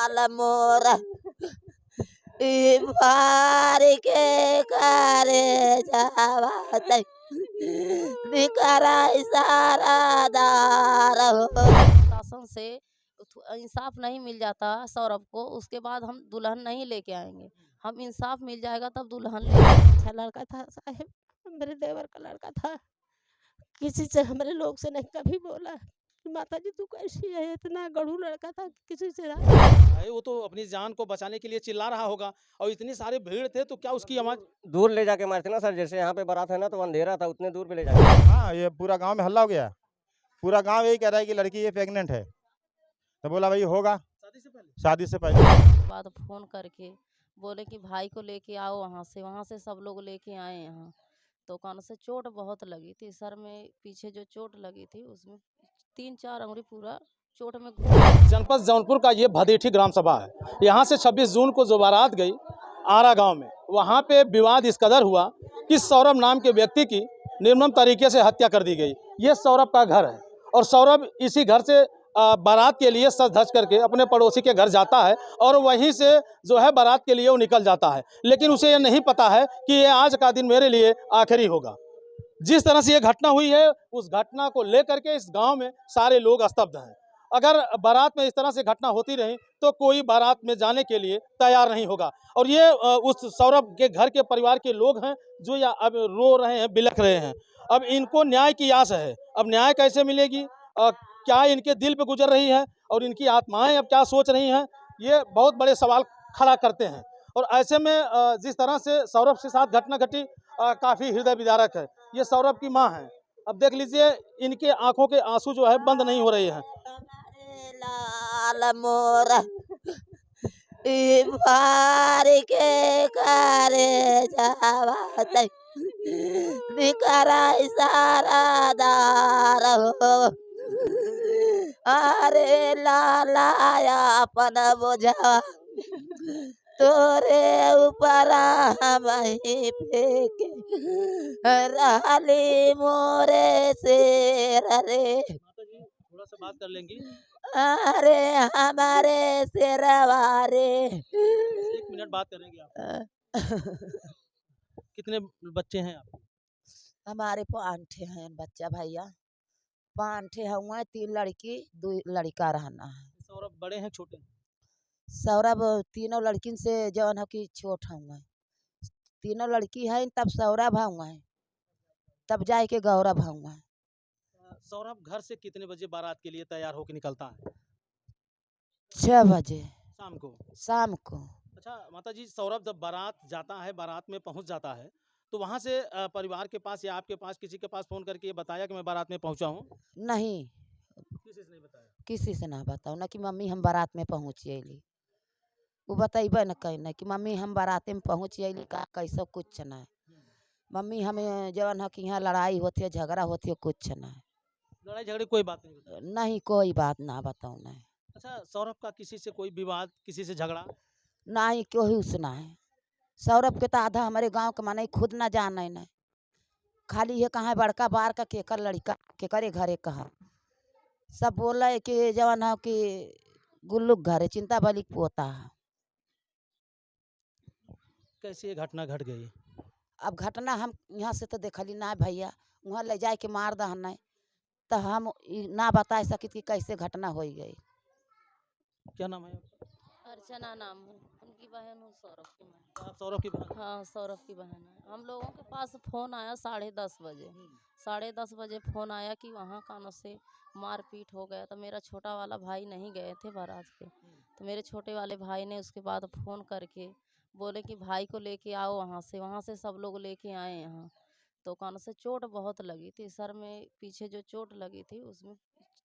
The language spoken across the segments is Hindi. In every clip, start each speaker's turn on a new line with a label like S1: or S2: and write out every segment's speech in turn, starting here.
S1: लाल मोर ई भार के करे जावत निकरा इशारा दार हो।
S2: शासन से इंसाफ नहीं मिल जाता सौरभ को, उसके बाद हम दुल्हन नहीं लेके आएंगे। हम इंसाफ मिल जाएगा तब दुल्हन ले।
S3: अच्छा लड़का था साहब, मेरे देवर का लड़का था। किसी से हमारे लोग से नहीं कभी बोला कि माता जी तू कैसी है, इतना गढ़ू लड़का था किसी से
S4: है, वो तो अपनी जान को बचाने के लिए चिल्ला रहा होगा और इतनी सारी भीड़ थे तो क्या उसकी आवाज
S5: दूर ले जाके मारते ना सर, जैसे यहाँ पे बारात है ना तो अंधेरा था, उतने दूर पे ले जाके।
S6: हाँ, ये पूरा गांव में हल्ला हो गया। पूरा गांव यही कह रहा है कि लड़की ये प्रेग्नेंट है। तो बोला भाई होगा शादी से पहले।
S2: बाद फोन करके बोले कि भाई को लेके आओ, वहाँ से सब लोग लेके आए यहाँ। तो कान से चोट बहुत लगी थी, सर में पीछे जो चोट लगी थी उसमें 3-4 अंगुली पूरा चोट में घुस।
S4: जनपद जौनपुर का ये भदेठी ग्राम सभा है। यहाँ से 26 जून को जो बारात गई आरा गांव में, वहाँ पे विवाद इस कदर हुआ कि सौरभ नाम के व्यक्ति की निर्मम तरीके से हत्या कर दी गई। ये सौरभ का घर है और सौरभ इसी घर से बारात के लिए सज धज करके अपने पड़ोसी के घर जाता है और वहीं से जो है बारात के लिए वो निकल जाता है। लेकिन उसे ये नहीं पता है कि ये आज का दिन मेरे लिए आखिरी होगा। जिस तरह से ये घटना हुई है, उस घटना को लेकर के इस गांव में सारे लोग स्तब्ध हैं। अगर बारात में इस तरह से घटना होती रही तो कोई बारात में जाने के लिए तैयार नहीं होगा। और ये उस सौरभ के घर के परिवार के लोग हैं जो या अब रो रहे हैं, बिलख रहे हैं। अब इनको न्याय की आस है। अब न्याय कैसे मिलेगी, क्या इनके दिल पे गुजर रही है और इनकी आत्माएं अब क्या सोच रही हैं, ये बहुत बड़े सवाल खड़ा करते हैं। और ऐसे में जिस तरह से सौरभ के साथ घटना घटी काफ़ी हृदय विदारक है। ये सौरभ की माँ है। अब देख लीजिए इनके आंखों के आंसू जो है बंद नहीं हो रहे हैं।
S1: लाल मोर ई भार के करे जावत निकरा इशारा दार हो। अरे लाला अपन बुझा तोरे ऊपर हम ही फेंके रहली मोरे शेर रे।
S4: थोड़ा सा बात कर लेंगी।
S1: अरे हमारे शेरवारे
S4: 1 मिनट बात करेंगे आप। कितने बच्चे हैं आप?
S1: हमारे 5 हैं बच्चा भैया, 5 हुआ, 3 लड़की 2 लड़का रहना है।
S4: सौरभ बड़े हैं छोटे हैं?
S1: सौरभ तीनों लड़किन से जौन है कि छोट हुआ, तीनों लड़की है तब सौरभ हुआ है, तब जाए के गौरव हुआ है।
S4: सौरभ घर से कितने बजे बारात के लिए तैयार होकर निकलता है?
S1: 6 बजे शाम को।
S4: अच्छा माता जी, सौरभ जब बारात जाता है, बारात में पहुंच जाता है, तो वहां से परिवार के पास या आपके पास किसी के पास फोन करके ये बताया कि मैं बारात में पहुंचा हूं?
S1: नहीं,
S4: किसी से नहीं बताया?
S1: किसी से ना बताओ ना कि मम्मी हम बारात में पहुँच अली। वो बतेबे न कहना कि मम्मी हम बारात में पहुँच अली का कैसे, कुछ ना है। मम्मी हमें जवन है कि यहाँ लड़ाई होती है, झगड़ा होती है, कुछ ना है।
S4: लड़ाई झगड़े कोई बात नहीं बताई?
S1: नहीं, कोई बात ना बताओ ना।
S4: अच्छा, सौरभ का किसी से कोई विवाद, किसी से झगड़ा?
S1: नहीं, कोई सुना है। सौरभ के तो आधा हमारे गांव के माने खुद ना जाने न, खाली ये कहाँ बड़का बार का केकर लड़का केकरे घरे कहा। सब बोल रहे कि जवन है कि गुल्लू घरे चिंता बलि पोता है।
S4: कैसे ये घटना घट गई?
S1: अब घटना हम यहाँ से तो देखली ना भैया, वहाँ ले जाए के मार दहन, तो हम ना बता सकी कि कैसे घटना हो गई।
S4: क्या नाम है?
S2: अर्चना नाम है, उनकी बहन हूँ सौरभ की मैं।
S4: आप सौरभ की बहन?
S2: हाँ, सौरभ की बहन है। हम लोगों के पास फ़ोन आया 10:30 बजे। 10:30 बजे फ़ोन आया कि वहाँ कानों से मारपीट हो गया। तो मेरा छोटा वाला भाई नहीं गए थे बारात पे, तो मेरे छोटे वाले भाई ने उसके बाद फ़ोन करके बोले कि भाई को लेके आओ, वहाँ से सब लोग लेके आए यहाँ। तो कानों से चोट बहुत लगी थी, सर में पीछे जो चोट लगी थी उसमें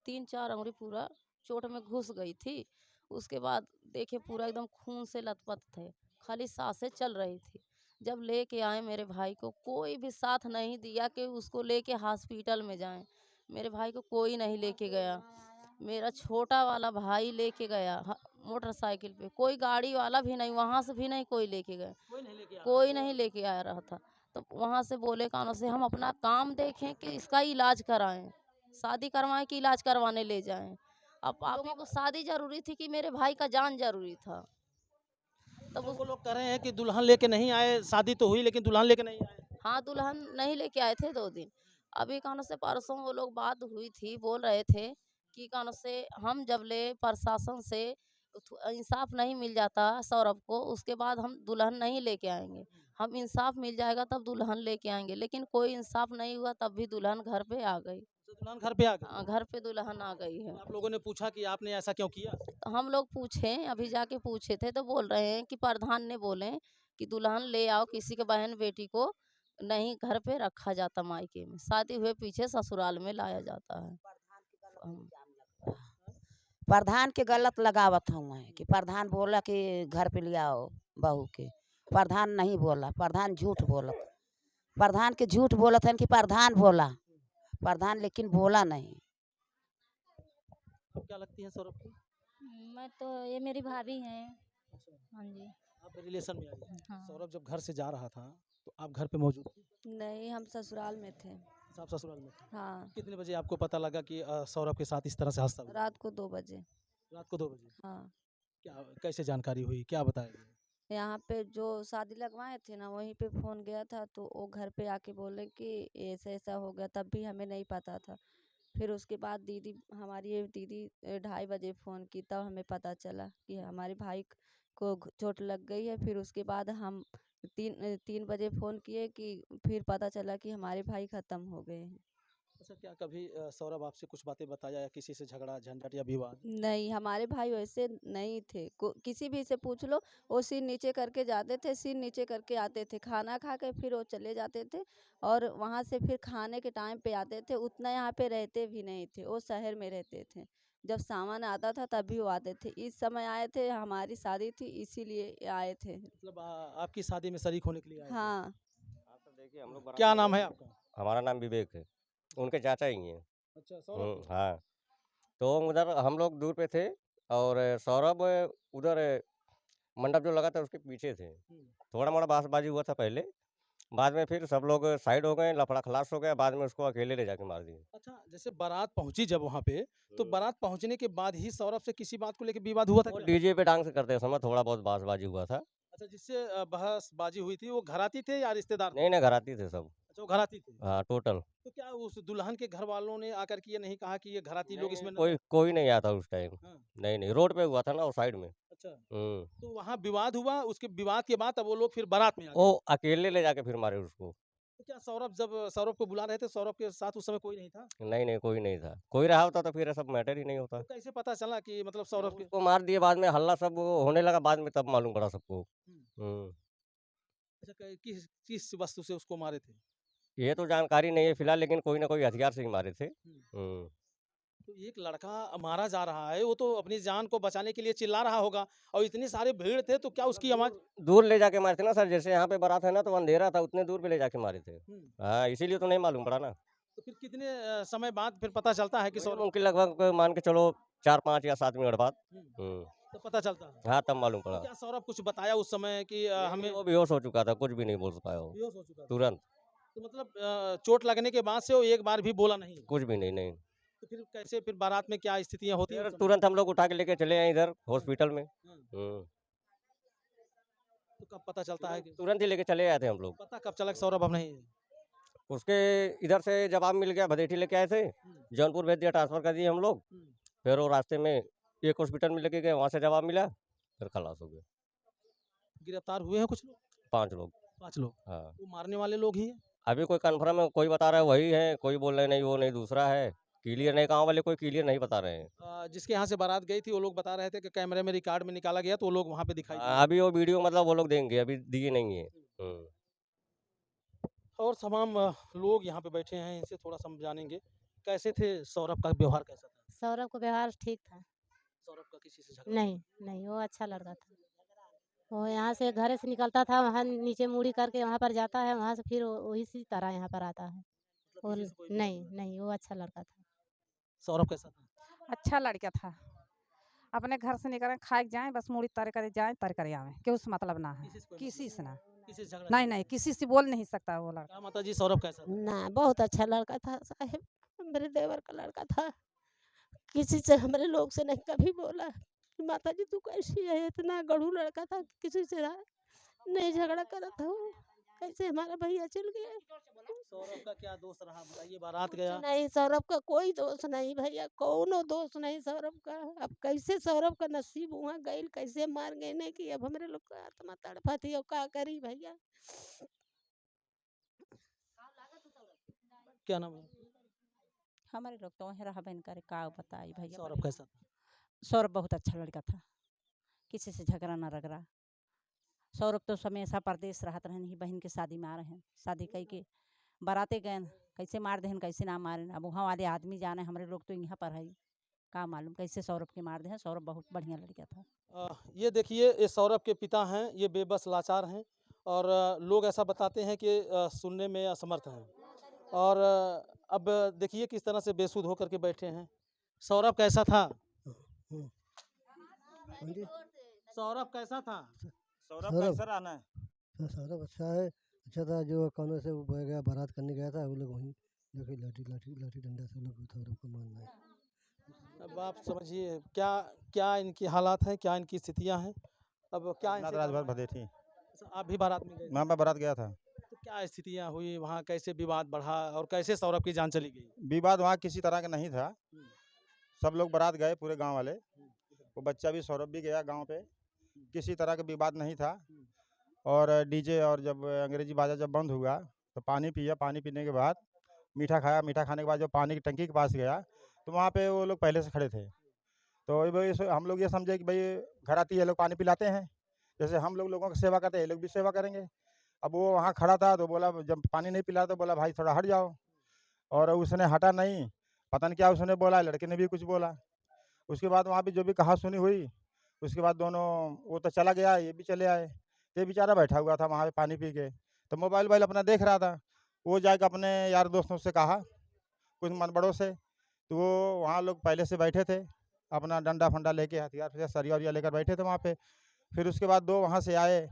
S2: 3-4 अंगुली पूरा चोट में घुस गई थी। उसके बाद देखे पूरा एकदम खून से लथपथ थे, खाली सांसें चल रही थी। जब लेके आए मेरे भाई को, कोई भी साथ नहीं दिया कि उसको लेके हॉस्पिटल में जाएं। मेरे भाई को कोई नहीं लेके गया। मेरा छोटा वाला भाई लेके गया मोटरसाइकिल पे, कोई गाड़ी वाला भी नहीं, वहाँ से भी नहीं कोई लेके गया, कोई नहीं लेके आ रहा था। तो वहाँ से बोले कानों से हम अपना काम देखें कि इसका इलाज कराएं, शादी करवाएं कि इलाज करवाने ले जाएं। अब पापी को शादी जरूरी थी कि मेरे भाई का जान जरूरी था। तब
S4: वो लोग कह रहे हैं कि दुल्हन लेके नहीं आए, शादी तो हुई लेकिन दुल्हन लेके नहीं आए।
S2: हाँ, दुल्हन नहीं लेके आए थे 2 दिन। अभी कानों से परसों वो लोग बात हुई थी, बोल रहे थे कि कानों से हम जब ले प्रशासन से इंसाफ नहीं मिल जाता सौरभ को, उसके बाद हम दुल्हन नहीं लेके आएंगे। हम इंसाफ मिल जाएगा तब दुल्हन लेके आएंगे, लेकिन कोई इंसाफ नहीं हुआ तब भी दुल्हन घर पे आ गई।
S4: तो दुल्हन घर पे आ गई।
S2: घर पे दुल्हन आ गई है।
S4: आप लोगों ने पूछा कि आपने ऐसा क्यों किया?
S2: तो हम लोग पूछे, अभी जाके पूछे थे तो बोल रहे हैं कि प्रधान ने बोले कि दुल्हन ले आओ, किसी के बहन बेटी को नहीं घर पे रखा जाता, मायके में शादी हुए पीछे ससुराल में लाया जाता है।
S1: प्रधान के गलत लगावत हुए कि प्रधान बोला कि घर पे ले आओ बहू के। प्रधान नहीं बोला, प्रधान झूठ बोलत। प्रधान के झूठ बोलत है कि प्रधान बोला, प्रधान लेकिन बोला नहीं।
S4: आप क्या लगती हैं सौरभ की?
S7: मैं तो ये मेरी भाभी हैं। हाँ जी।
S4: आप रिलेशन में आई हैं।
S7: हाँ।
S4: सौरभ जब घर से जा रहा था तो आप घर पे मौजूद थी?
S8: नहीं, हम ससुराल में थे।
S4: आप ससुराल में थे?
S8: हाँ,
S4: कितने बजे आपको पता लगा कि सौरभ के साथ इस तरह से हादसा हुआ?
S8: रात को 2 बजे।
S4: रात को 2 बजे।
S8: हाँ,
S4: क्या कैसे जानकारी हुई, क्या बताया गया?
S8: यहाँ पे जो शादी लगवाए थे ना, वहीं पे फ़ोन गया था तो वो घर पे आके बोले कि ऐसा-ऐसा हो गया, तब भी हमें नहीं पता था। फिर उसके बाद हमारी एक दीदी 2:30 बजे फ़ोन की, तब हमें पता चला कि हमारे भाई को चोट लग गई है। फिर उसके बाद हम 3 बजे फ़ोन किए कि फिर पता चला कि हमारे भाई ख़त्म हो गए हैं।
S4: अच्छा, क्या कभी सौरभ आपसे कुछ बातें बताया या किसी से झगड़ा झंझट या विवाद?
S8: नहीं, हमारे भाई वैसे नहीं थे। किसी भी से पूछ लो, वो सिर नीचे करके जाते थे, सिर नीचे करके आते थे। खाना खा के फिर वो चले जाते थे और वहाँ से फिर खाने के टाइम पे आते थे। उतना यहाँ पे रहते भी नहीं थे, वो शहर में रहते थे। जब सामान आता था तभी वो आते थे। इस समय आए थे, हमारी शादी थी इसीलिए आए थे।
S4: मतलब आपकी शादी में शरीक होने के लिए आए थे?
S8: हाँ,
S5: हाँ सर, देखिए हम लोग बारात
S4: क्या
S5: में
S4: नाम
S5: गए
S4: है
S5: थे।
S4: आपका?
S5: हमारा नाम विवेक है, उनके चाचा ही हैं।
S4: अच्छा, सौरभ।
S5: हाँ। तो उधर हम लोग दूर पे थे और सौरभ उधर मंडप जो लगा था उसके पीछे थे। थोड़ा मोड़ा बांसबाजी हुआ था पहले, बाद में फिर सब लोग साइड हो गए, लफड़ा खलास हो गया, बाद में उसको अकेले ले जाके मार दिए।
S4: अच्छा, जैसे बारात पहुंची जब वहाँ पे, तो
S5: हम्म।
S4: बारात पहुंचने के बाद ही सौरभ से किसी बात को लेकर विवाद हुआ था
S5: वो
S4: क्या?
S5: डीजे पे डांस करते समय थोड़ा बहुत बांसबाजी हुआ था।
S4: अच्छा, जिससे बहसबाजी हुई थी वो घराती थे या रिश्तेदार थे?
S5: नहीं नहीं, घराती थे सब।
S4: अच्छा, वो घराती थे।
S5: हाँ, टोटल।
S4: तो क्या उस दुल्हन के घर वालों ने आकर के ये नहीं कहा कि ये घराती लोग इसमें न
S5: कोई कोई नहीं आया था उस टाइम।
S4: हाँ,
S5: नहीं नहीं, रोड पे हुआ था ना, वो साइड में।
S4: अच्छा।
S5: हम्म।
S4: तो वहाँ विवाद हुआ, उसके विवाद के बाद अब वो लोग फिर बारात में आ गए।
S5: वो अकेले ले जाके फिर मारे उसको।
S4: तो क्या सौरभ जब सौरभ को बुला रहे थे, सौरभ के साथ उस समय कोई नहीं था?
S5: नहीं नहीं, कोई नहीं था। कोई रहा होता तो फिर ये सब मैटर ही नहीं होता।
S4: तो कैसे पता चला कि मतलब सौरभ के?
S5: उसको मार दिए, बाद में हल्ला सब होने लगा, बाद में तब मालूम पड़ा सबको।
S4: हम्म। अच्छा, किस किस वस्तु से उसको मारे थे?
S5: ये तो जानकारी नहीं है फिलहाल, लेकिन कोई ना कोई हथियार से ही मारे थे।
S4: तो एक लड़का मारा जा रहा है, वो तो अपनी जान को बचाने के लिए चिल्ला रहा होगा और इतनी सारे भीड़ थे, तो क्या उसकी आवाज?
S5: दूर ले जाके मारे थे ना सर, जैसे यहाँ पे बारात है ना तो अंधेरा था, उतने दूर पे ले जाके मारे थे।
S4: हम्म।
S5: हाँ, इसीलिए तो नहीं मालूम पड़ा ना।
S4: तो फिर कितने समय बाद फिर पता चलता है कि सौरभ?
S5: उनके लगभग मान के चलो 4-5 या 7 मिनट बाद।
S4: तो पता चलता है।
S5: हाँ, तब मालूम
S4: तो
S5: पड़ा।
S4: क्या सौरभ कुछ बताया उस समय कि हमें?
S5: वो बेहोश हो चुका था, कुछ भी नहीं बोल पाया वो
S4: बेहोश हो चुका था।
S5: तुरंत।
S4: तो मतलब चोट लगने के बाद से वो एक बार भी बोला नहीं?
S5: कुछ भी नहीं। नहीं,
S4: तो फिर कैसे फिर बारात में क्या स्थितियां होती हैं
S5: फिर
S4: उस समय?
S5: तुरंत हम लोग उठा के लेके चले आए इधर हॉस्पिटल में।
S4: हाँ। तो कब पता चलता है कि?
S5: तुरंत ही लेके चले आए थे हम लोग।
S4: पता कब चला कि सौरभ अब नहीं है?
S5: उसके इधर से जवाब मिल गया, भदेठी लेके आए थे, जौनपुर भेज दिया, ट्रांसफर कर दिए हम लोग। फिर वो रास्ते में एक हॉस्पिटल में लेके गए, वहाँ से जवाब मिला, फिर खलास हो गए।
S4: गिरफ्तार हुए हैं कुछ लोग?
S5: 5 लोग।
S4: 5 लोग?
S5: हाँ,
S4: वो मारने वाले लोग ही हैं?
S5: अभी कोई कंफर्म है, कोई बता रहा है वही है, कोई बोल रहे नहीं वो नहीं दूसरा है। क्लियर नहीं, गाँव वाले कोई क्लियर नहीं बता रहे हैं।
S4: जिसके यहाँ से बारात गई थी वो लोग बता रहे थे कि कैमरे में रिकॉर्ड में निकाला गया तो वो लोग वहाँ पे दिखाई दिए।
S5: अभी वो वीडियो मतलब वो लोग देंगे, अभी दिए नहीं है।
S4: और तमाम लोग यहाँ पे बैठे हैं, इनसे थोड़ा समझानेंगे। कैसे थे सौरभ का व्यवहार कैसा था?
S7: सौरभ का व्यवहार ठीक था।
S4: सौरभ का किसी से झगड़ा?
S7: नहीं नहीं, वो अच्छा लड़का था। वो यहाँ से घर से निकलता था, वहाँ नीचे मुड़ी करके वहाँ पर जाता है, वहाँ से फिर वही सी तरह यहाँ पर आता है।
S4: मतलब
S7: और
S4: किसी से कोई
S7: नहीं
S4: विवाद
S7: नहीं, वो अच्छा लड़का था।
S4: सौरभ कैसा था?
S9: अच्छा लड़का था। अपने घर से निकले खाए के जाए, बस मूड़ी तर करे जाए, तर करे आवे, क्यों से मतलब ना है
S4: किसी से कोई
S9: किसी से ना।
S4: किसी से झगड़ा?
S9: नहीं नहीं, किसी से बोल नहीं सकता वो लड़का।
S4: क्या माता जी, सौरभ कैसा था?
S3: ना बहुत अच्छा लड़का था साहेब, मेरे देवर का लड़का था। किसी से हमारे लोग से नहीं कभी बोला कि माता जी तू कैसी है, इतना गढ़ू लड़का था, किसी से नहीं झगड़ा करा था वो, कैसे हमारा भैया चल गया।
S4: सौरभ का क्या दोष रहा बताइए, बारात
S3: कुछ
S4: गया।
S3: नहीं, सौरभ का कोई दोष नहीं भैया, कोनो दोष नहीं सौरभ का। अब कैसे सौरभ का नसीब वहाँ गई, कैसे मार गए नहीं कि अब हमारे लोग का आत्मा तड़पती हो, का करी भैया।
S4: क्या नाम है?
S9: हमारे लोग तो वहीं रहा बहन करे, का बताई भैया।
S4: सौरभ कैसा था?
S9: सौरभ बहुत अच्छा लड़का था, किसी से झगड़ा ना रगड़ा। सौरभ तो हमेशा परदेश रहत रहन, ही बहन के शादी में आ रहे हैं, शादी कई के बाराते गए, कैसे मार देहन कैसे ना मारे। अब वहाँ वाले आदमी जाने, हमारे लोग तो यहाँ पर है, का मालूम कैसे सौरभ के मार दे। सौरभ बहुत बढ़िया लड़का था।
S4: ये देखिए, ये सौरभ के पिता हैं, ये बेबस लाचार हैं और लोग ऐसा बताते हैं कि सुनने में असमर्थ हैं। और अब देखिए किस तरह से बेसुध होकर के बैठे हैं। सौरभ कैसा था? सौरभ कैसा था?
S6: सौरभ कैसा रहना है?
S10: सौरभ अच्छा था। जो कौनों से वो गया, बारात करने गया था, वो लोग वहीं देखिए लाठी डंडा से लोग सौरभ को मारना है।
S4: अब आप समझिए क्या क्या इनकी हालात हैं, क्या इनकी स्थितियां हैं। अब क्या इनसे
S6: रात भर
S4: करना है?
S6: बधे थी।
S4: आप भी बारात में गए?
S6: मैं बारात गया था।
S4: तो क्या स्थितियां हुई वहाँ, कैसे विवाद बढ़ा और कैसे सौरभ की जान चली गई?
S6: विवाद वहाँ किसी तरह का नहीं था, सब लोग बारात गए पूरे गांव वाले, वो बच्चा भी सौरभ भी गया गांव पे, किसी तरह का विवाद नहीं था। और डीजे और जब अंग्रेजी बाजा जब बंद हुआ तो पानी पिया, पानी पीने के बाद मीठा खाया, मीठा खाने के बाद जब पानी की टंकी के पास गया तो वहाँ पे वो लोग पहले से खड़े थे। तो हम लोग ये समझे कि भाई घर आती है लोग पानी पिलाते हैं, जैसे हम लोगों की सेवा करते हैं ये लोग भी सेवा करेंगे। अब वो वहाँ खड़ा था तो बोला, जब पानी नहीं पिला तो बोला भाई थोड़ा हट जाओ, और उसने हटा नहीं, पता नहीं क्या उसने बोला, लड़के ने भी कुछ बोला। उसके बाद वहाँ पे जो भी कहा सुनी हुई, उसके बाद दोनों, वो तो चला गया, ये भी चले आए। ये बेचारा बैठा हुआ था वहाँ पे पानी पी के, तो मोबाइल अपना देख रहा था। वो जाकर अपने यार दोस्तों से कहा, कुछ मनबड़ों से, तो वो वहाँ लोग पहले से बैठे थे, अपना डंडा फंडा लेके, हथियार सरिया वरिया लेकर बैठे थे वहाँ पे। फिर उसके बाद दो वहाँ से आए,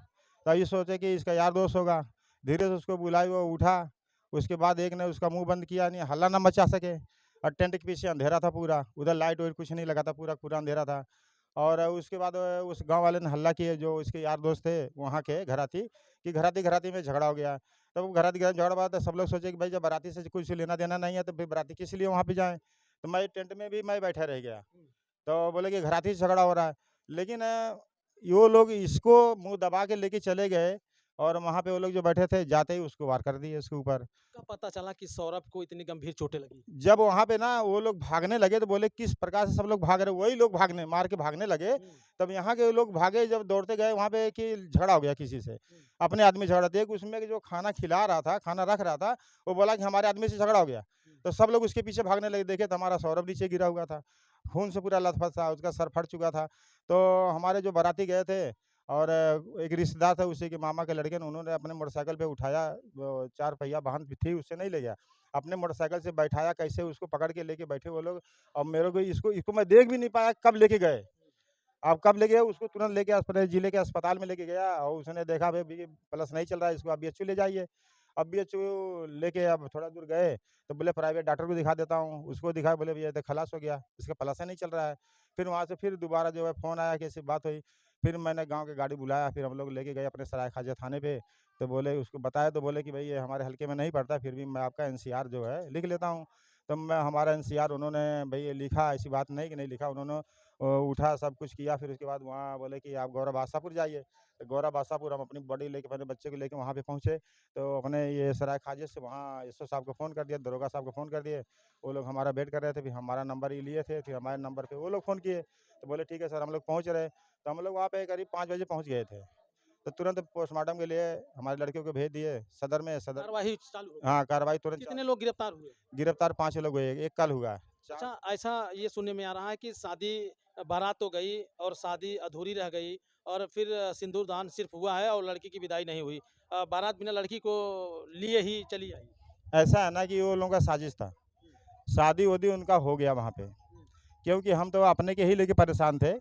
S6: तो ये सोचे कि इसका यार दोस्त होगा, धीरे से उसको बुलाई, वो उठा। उसके बाद एक ने उसका मुंह बंद किया, नहीं हल्ला ना मचा सके, और टेंट के पीछे अंधेरा था पूरा, उधर लाइट वाइट कुछ नहीं लगा था, पूरा अंधेरा था। और उसके बाद उस गांव वाले ने हल्ला किए, जो उसके यार दोस्त थे वहाँ के घराती, कि घराती में झगड़ा हो गया। तब वो घराती झगड़ा हुआ तो सब लोग सोचे कि भाई जब बाराती से कुछ लेना देना नहीं है तो फिर बाराती किस लिए वहाँ पे जाएँ। तो मैं टेंट में भी मैं बैठा रह गया, तो बोले कि घराती से झगड़ा हो रहा है। लेकिन वो लोग इसको मुंह दबा के लेके चले गए, और वहाँ पे वो लोग जो बैठे थे जाते ही उसको वार कर दिए उसके ऊपर।
S4: कब पता चला कि सौरभ को इतनी गंभीर चोटें लगी?
S6: जब वहाँ पे ना वो लोग भागने लगे तो बोले किस प्रकार से सब लोग भाग रहे, वही लोग भागने मार के भागने लगे। तब यहाँ के लोग भागे, जब दौड़ते गए वहाँ पे कि झगड़ा हो गया किसी से, अपने आदमी झगड़ा था। उसमें जो खाना खिला रहा था, खाना रख रहा था, वो बोला कि हमारे आदमी से झगड़ा हो गया, तो सब लोग उसके पीछे भागने लगे। देखे तो हमारा सौरभ नीचे गिरा हुआ था, खून से पूरा लथपथ था, उसका सर फट चुका था। तो हमारे जो बाराती गए थे और एक रिश्तेदार था उसी के मामा के लड़के ने, उन्होंने अपने मोटरसाइकिल पे उठाया, 4 पहिया वाहन थी उससे नहीं ले गया, अपने मोटरसाइकिल से बैठाया, कैसे उसको पकड़ के लेके बैठे वो लोग। और मेरे को इसको मैं देख भी नहीं पाया कब लेके गए। अब कब ले गए उसको, तुरंत लेके अस्पताल, जिले के अस्पताल में लेके गया, और उसने देखा भाई प्लस नहीं चल रहा है, इसको अब BHU ले जाइए। अब BHU लेके अब थोड़ा दूर गए तो बोले प्राइवेट डॉक्टर को दिखा देता हूँ, उसको दिखाया, बोले भैया तो खलास हो गया, इसका प्लस नहीं चल रहा है। फिर वहाँ से फिर दोबारा जो है फ़ोन आया कि ऐसी बात हुई। फिर मैंने गांव की गाड़ी बुलाया, फिर हम लोग लेके गए अपने सराय खाजा थाने पे। तो बोले, उसको बताया तो बोले कि भाई ये हमारे हल्के में नहीं पड़ता, फिर भी मैं आपका NCR जो है लिख लेता हूँ। तो मैं हमारा NCR उन्होंने भाई ये लिखा, ऐसी बात नहीं कि नहीं लिखा, उन्होंने उठा सब कुछ किया। फिर उसके बाद वहाँ बोले कि आप गौरव बादशाहपुर जाइए। तो गौरव बादशाहपुर हम अपनी बॉडी लेके, अपने बच्चे को लेके वहाँ पे पहुँचे। तो अपने ये सराय खाजे से वहाँ SO साहब को फ़ोन कर दिया, दरोगा साहब को फ़ोन कर दिए। वो लोग हमारा वेट कर रहे थे, फिर हमारा नंबर ही लिए थे, फिर हमारे नंबर पे वो लोग फ़ोन किए। तो बोले ठीक है सर, हम लोग पहुँच रहे। तो हम लोग वहाँ पे करीब 5 बजे पहुँच गए थे। तो तुरंत पोस्टमार्टम के लिए हमारे लड़कियों को भेज दिए सदर में। सदर
S4: कार्रवाई चालू हो गई?
S6: हाँ, कार्रवाई तुरंत।
S4: कितने लोग गिरफ्तार हुए?
S6: गिरफ्तार 5 लोग हुए, एक कल हुआ।
S4: अच्छा, ऐसा ये सुनने में आ रहा है कि शादी, बारात तो गई और शादी अधूरी रह गई, और फिर सिंदूर दान सिर्फ हुआ है और लड़की की विदाई नहीं हुई। बारात बिना लड़की को लिए ही चली आई।
S6: ऐसा है ना कि वो लोगों का साजिश था, शादी वादी उनका हो गया वहाँ पे, क्योंकि हम तो अपने के ही लेके परेशान थे,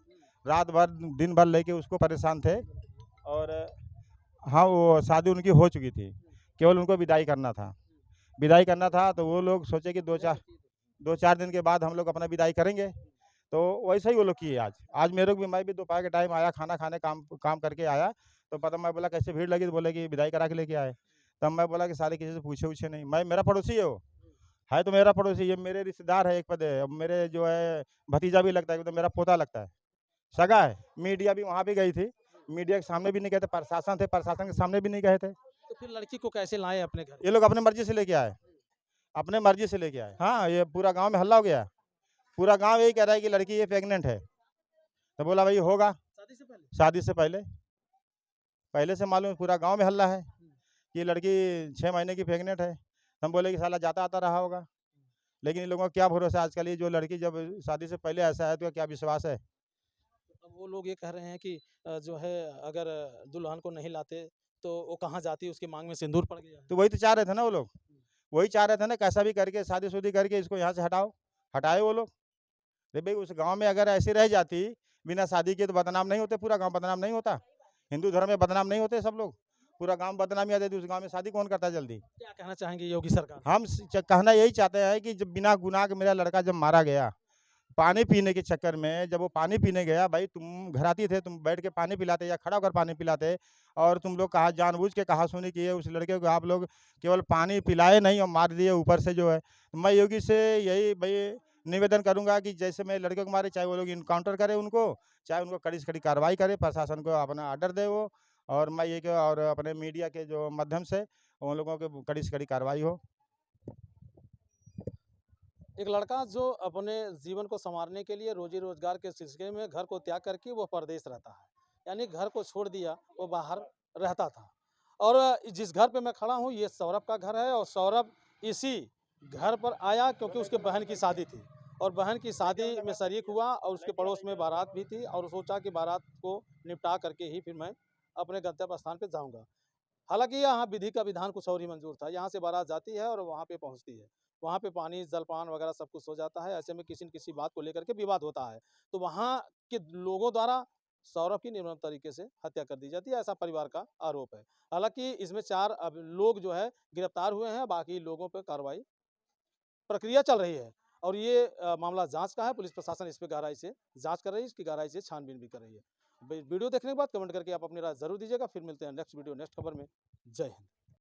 S6: रात भर दिन भर लेके उसको परेशान थे। और हाँ, वो शादी उनकी हो चुकी थी, केवल उनको विदाई करना था। विदाई करना था तो वो लोग सोचे कि 2-4 दिन के बाद हम लोग अपना विदाई करेंगे। तो वैसे ही वो लोग किए आज। आज मेरे को भी, मैं भी दोपहर के टाइम आया, खाना खाने काम काम करके आया, तो पता, मैं बोला कैसे भीड़ लगी, तो बोले कि विदाई करा के लेके आए। तब मैं बोला कि सारे किसी से पूछे नहीं, मैं, मेरा पड़ोसी है वो, है तो मेरा पड़ोसी, ये मेरे रिश्तेदार है, एक पद है, अब मेरे जो है भतीजा भी लगता है, तो मेरा पोता लगता है, सगा है। मीडिया भी वहाँ भी गई थी, मीडिया के सामने भी नहीं गए थे, प्रशासन थे, प्रशासन के सामने भी नहीं गए थे।
S4: तो फिर लड़की को कैसे लाए अपने घर?
S6: ये लोग अपने मर्जी से लेके आए, अपने मर्जी से लेके आए। हाँ, ये पूरा गांव में हल्ला हो गया, पूरा गांव यही कह रहा है कि लड़की ये प्रेग्नेंट है। तो बोला भाई होगा, शादी से पहले, पहले से मालूम है, पूरा गांव में हल्ला है कि लड़की 6 महीने की प्रेग्नेंट है। हम बोले कि साला जाता आता रहा होगा, लेकिन इन लोगों का क्या भरोसा आजकल, ये जो लड़की जब शादी से पहले ऐसा है तो क्या विश्वास है।
S4: अब वो लोग ये कह रहे हैं कि जो है अगर दुल्हन को नहीं लाते तो वो कहाँ जाती, उसकी मांग में सिंदूर पड़ गया है।
S6: तो वही तो चाह रहे थे ना वो लोग, वही चाह रहे थे ना, कैसा भी करके शादी करके इसको यहाँ से हटाओ, हटाए वो लोग। अरे भाई, उस गांव में अगर ऐसी रह जाती बिना शादी के, तो बदनाम नहीं होते, पूरा गांव बदनाम नहीं होता। हिंदू धर्म में बदनाम नहीं होते सब लोग, पूरा गांव बदनामी आ जाती। उस गांव में शादी कौन करता है जल्दी।
S4: क्या कहना चाहेंगे योगी सरकार?
S6: हम कहना यही चाहते हैं कि जब बिना गुनाह के मेरा लड़का जब मारा गया, पानी पीने के चक्कर में, जब वो पानी पीने गया, भाई तुम घराती थे, तुम बैठ के पानी पिलाते या खड़ा होकर पानी पिलाते, और तुम लोग कहा जानबूझ के कहा सुनी किए उस लड़के को, आप लोग केवल पानी पिलाए नहीं और मार दिए ऊपर से जो है। मैं योगी से यही भाई निवेदन करूंगा कि जैसे मैं लड़के को मारे, चाहे वो लोग इनकाउंटर करे उनको, चाहे उनको कड़ी से कड़ी कार्रवाई करे, प्रशासन को अपना ऑर्डर दे वो, और मैं ये और अपने मीडिया के जो माध्यम से उन लोगों के कड़ी से कड़ी कार्रवाई हो।
S4: एक लड़का जो अपने जीवन को संवारने के लिए रोजी रोजगार के सिलसिले में घर को त्याग करके वो परदेश रहता है, यानी घर को छोड़ दिया, वो बाहर रहता था। और जिस घर पे मैं खड़ा हूँ ये सौरभ का घर है, और सौरभ इसी घर पर आया क्योंकि उसके बहन की शादी थी, और बहन की शादी में शरीक हुआ, और उसके पड़ोस में बारात भी थी, और सोचा कि बारात को निपटा करके ही फिर मैं अपने गंतव्य स्थान पे जाऊंगा। हालांकि यहाँ विधि का विधान कुछ और ही मंजूर था। यहाँ से बारात जाती है और वहाँ पे पहुँचती है, वहाँ पे पानी जलपान वगैरह सब कुछ हो जाता है। ऐसे में किसी न किसी बात को लेकर के विवाद होता है, तो वहाँ के लोगों द्वारा सौरभ की निर्मम तरीके से हत्या कर दी जाती है, ऐसा परिवार का आरोप है। हालांकि इसमें 4 अब लोग जो है गिरफ्तार हुए हैं, बाकी लोगों पर कार्रवाई प्रक्रिया चल रही है, और ये मामला जांच का है। पुलिस प्रशासन इस पर गहराई से जांच कर रही है, इसकी गहराई से छानबीन भी कर रही है। वीडियो देखने के बाद कमेंट करके आप अपनी राय जरूर दीजिएगा। फिर मिलते हैं नेक्स्ट वीडियो नेक्स्ट खबर में। जय हिंद।